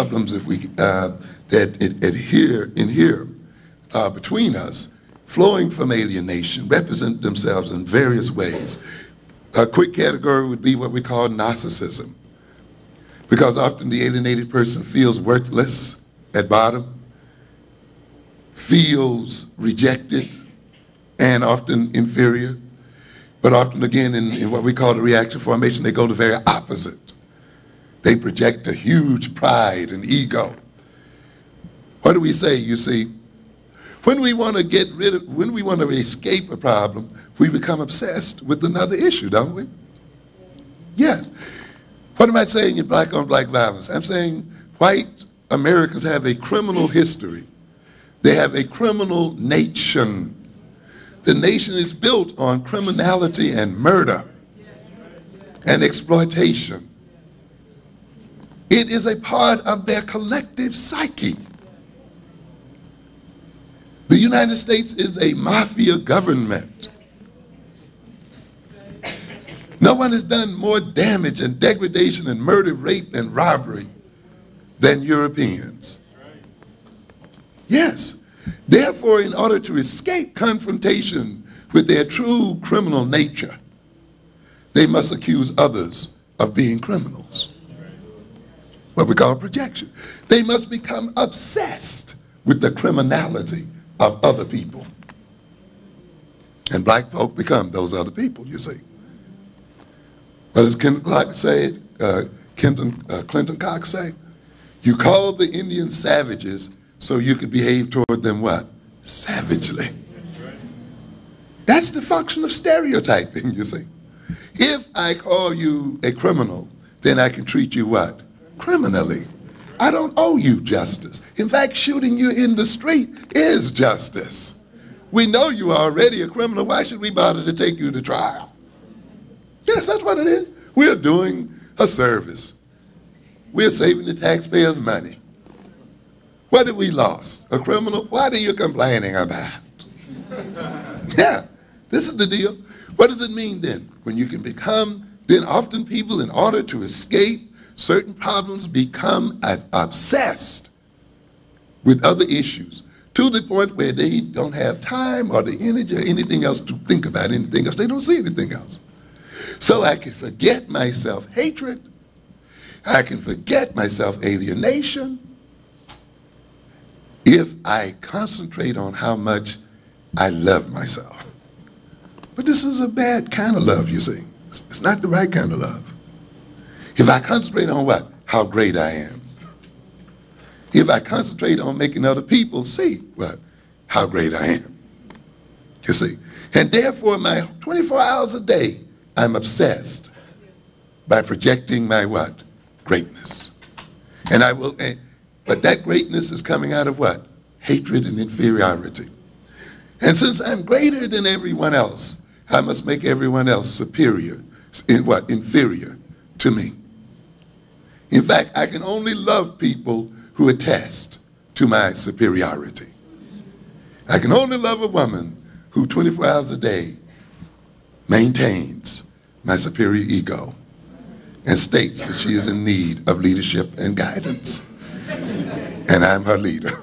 problems if we, that inhere between us, flowing from alienation, represent themselves in various ways. A quick category would be what we call narcissism, because often the alienated person feels worthless at bottom, feels rejected, and often inferior. But often again in what we call the reaction formation, they go the very opposite. They project a huge pride and ego. What do we say? You see, when we want to escape a problem, we become obsessed with another issue, don't we? Yes. What am I saying in black on black violence? I'm saying white Americans have a criminal history. They have a criminal nation. The nation is built on criminality and murder and exploitation. It is a part of their collective psyche. The United States is a mafia government. No one has done more damage and degradation and murder, rape, and robbery than Europeans. Yes. Therefore, in order to escape confrontation with their true criminal nature, they must accuse others of being criminals. What we call projection. They must become obsessed with the criminality of other people. And black folk become those other people, you see. What does Clinton Cox say? You called the Indians savages so you could behave toward them what? Savagely. That's the function of stereotyping, you see. If I call you a criminal, then I can treat you what? Criminally. I don't owe you justice. In fact, shooting you in the street is justice. We know you are already a criminal. Why should we bother to take you to trial? Yes, that's what it is. We're doing a service. We're saving the taxpayers' money. What have we lost? A criminal? What are you complaining about? Yeah, this is the deal. What does it mean then? When you can become, then often people, in order to escape certain problems, become obsessed with other issues to the point where they don't have time or the energy or anything else to think about anything else. They don't see anything else. So I can forget my self-hatred. I can forget my self-alienation if I concentrate on how much I love myself. But this is a bad kind of love, you see. It's not the right kind of love. If I concentrate on what? How great I am. If I concentrate on making other people see what? How great I am. You see. And therefore, my 24 hours a day, I'm obsessed by projecting my what? Greatness. And I will, but that greatness is coming out of what? Hatred and inferiority. And since I'm greater than everyone else, I must make everyone else superior, in what? Inferior to me. In fact, I can only love people who attest to my superiority. I can only love a woman who 24 hours a day maintains my superior ego and states that she is in need of leadership and guidance. And I'm her leader.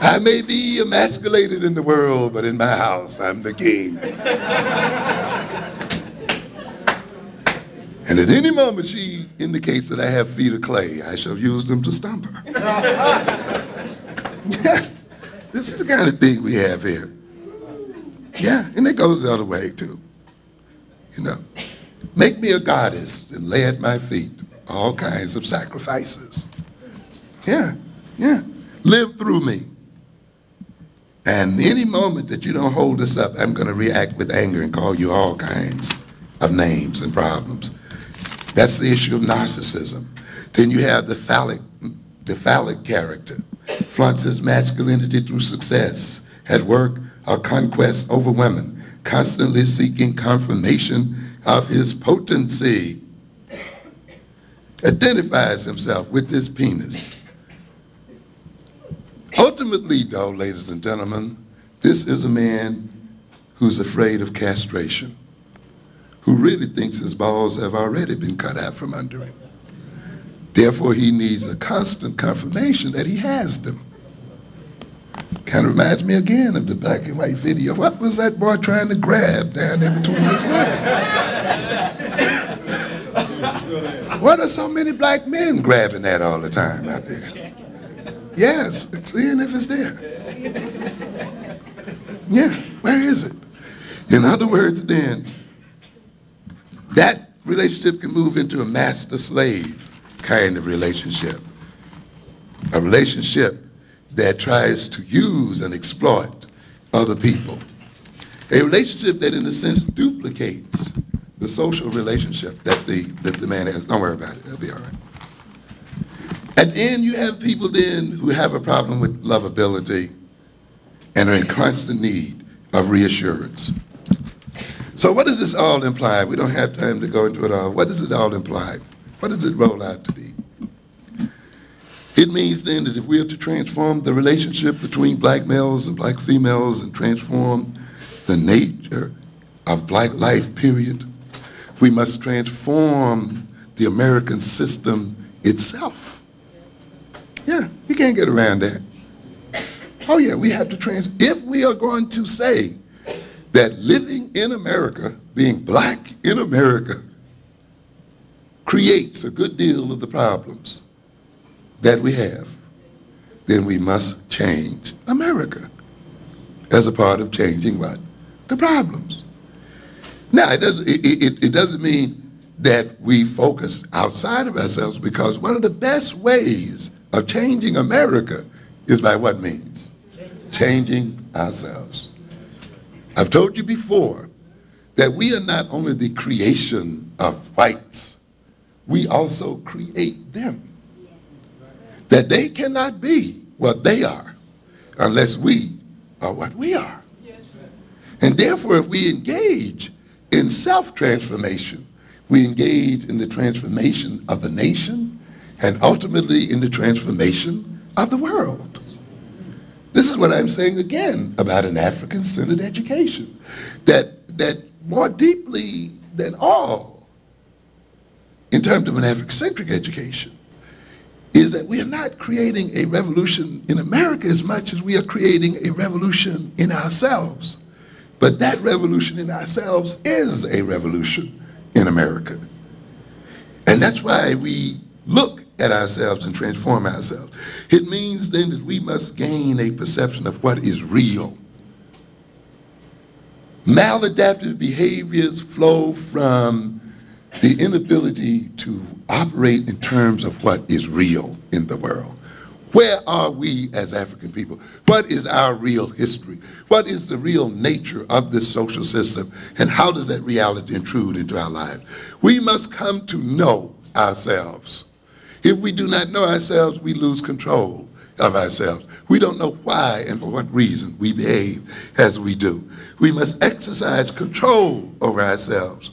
I may be emasculated in the world, but in my house, I'm the king. And at any moment she indicates that I have feet of clay, I shall use them to stomp her. Yeah, this is the kind of thing we have here. Yeah, and it goes the other way too. You know, make me a goddess and lay at my feet all kinds of sacrifices. Yeah, yeah, live through me. And any moment that you don't hold this up, I'm going to react with anger and call you all kinds of names and problems. That's the issue of narcissism. Then you have the phallic character, flaunts his masculinity through success at work or conquest over women, constantly seeking confirmation of his potency. Identifies himself with his penis. Ultimately, though, ladies and gentlemen, this is a man who's afraid of castration, who really thinks his balls have already been cut out from under him. Therefore, he needs a constant confirmation that he has them. Kind of reminds me again of the black and white video. What was that boy trying to grab down there between his legs? What are so many black men grabbing that all the time out there? Yes, seeing if it's there. Yeah, where is it? In other words, then, that relationship can move into a master-slave kind of relationship. A relationship that tries to use and exploit other people. A relationship that, in a sense, duplicates the social relationship that the man has. Don't worry about it, it'll be all right. At the end, you have people then who have a problem with lovability and are in constant need of reassurance. So what does this all imply? We don't have time to go into it all. What does it all imply? What does it roll out to be? It means then that if we are to transform the relationship between black males and black females and transform the nature of black life, period, we must transform the American system itself. Yeah, you can't get around that. Oh yeah, we have to if we are going to say that living in America, being black in America, creates a good deal of the problems that we have, then we must change America as a part of changing what? The problems. Now, it doesn't mean that we focus outside of ourselves, because one of the best ways of changing America is by what means? Changing ourselves. I've told you before that we are not only the creation of whites, we also create them. That they cannot be what they are unless we are what we are. And therefore, if we engage in self-transformation, we engage in the transformation of the nation and ultimately in the transformation of the world. This is what I'm saying again about an African-centered education. That more deeply than all, in terms of an African-centric education, is that we are not creating a revolution in America as much as we are creating a revolution in ourselves. But that revolution in ourselves is a revolution in America. And that's why we look at ourselves and transform ourselves. It means then that we must gain a perception of what is real. Maladaptive behaviors flow from the inability to operate in terms of what is real in the world. Where are we as African people? What is our real history? What is the real nature of this social system? And how does that reality intrude into our lives? We must come to know ourselves. If we do not know ourselves, we lose control of ourselves. We don't know why and for what reason we behave as we do. We must exercise control over ourselves.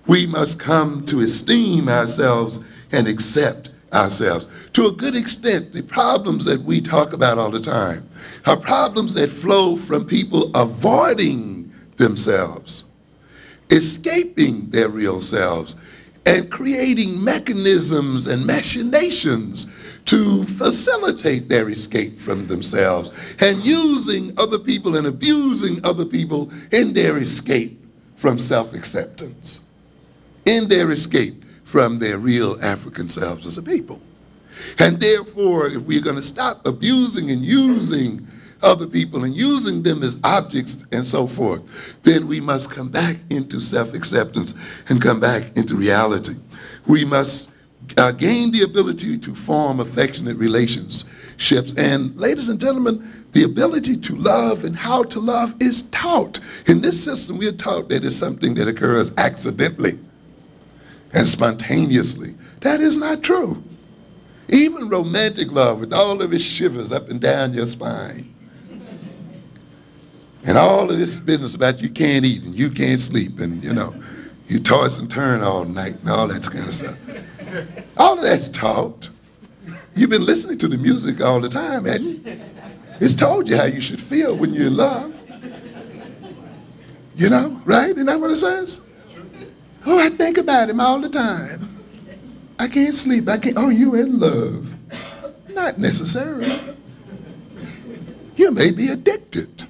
We must come to esteem ourselves and accept ourselves. To a good extent, the problems that we talk about all the time are problems that flow from people avoiding themselves, escaping their real selves, and creating mechanisms and machinations to facilitate their escape from themselves, and using other people and abusing other people in their escape from self-acceptance, in their escape from their real African selves as a people. And therefore, if we're going to stop abusing and using other people and using them as objects and so forth, then we must come back into self-acceptance and come back into reality. We must gain the ability to form affectionate relationships. And ladies and gentlemen, the ability to love and how to love is taught. In this system, we are taught that it's something that occurs accidentally and spontaneously. That is not true. Even romantic love, with all of its shivers up and down your spine, and all of this business about you can't eat and you can't sleep and, you know, you toss and turn all night and all that kind of stuff. All of that's taught. You've been listening to the music all the time, haven't you? It's told you how you should feel when you're in love. You know, right? Isn't that what it says? Oh, I think about him all the time. I can't sleep. I can't. Oh, you in love. Not necessarily. You may be addicted.